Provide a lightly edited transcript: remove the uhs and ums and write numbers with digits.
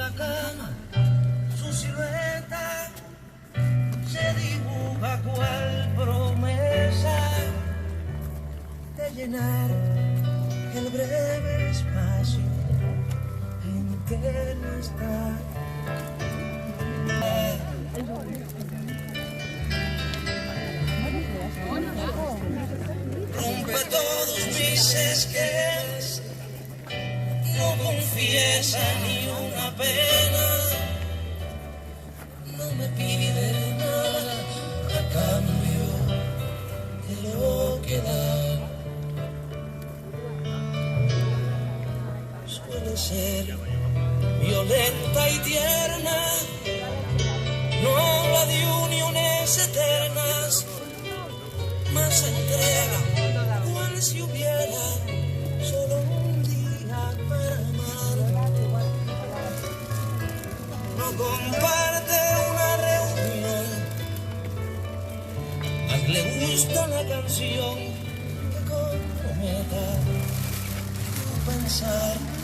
la cama, su silueta se dibuja cual promesa de llenar el breve espacio en que no está. Rompe todos mis esquemas, no confiesa ni una pena, no me pide nada a cambio de lo que da. Suele ser violenta y tierna, no habla de uniones eternas, más entrega cual si hubiera solo un día para amar. No comparte una reunión, a él le gusta una canción que comprometa no pensar.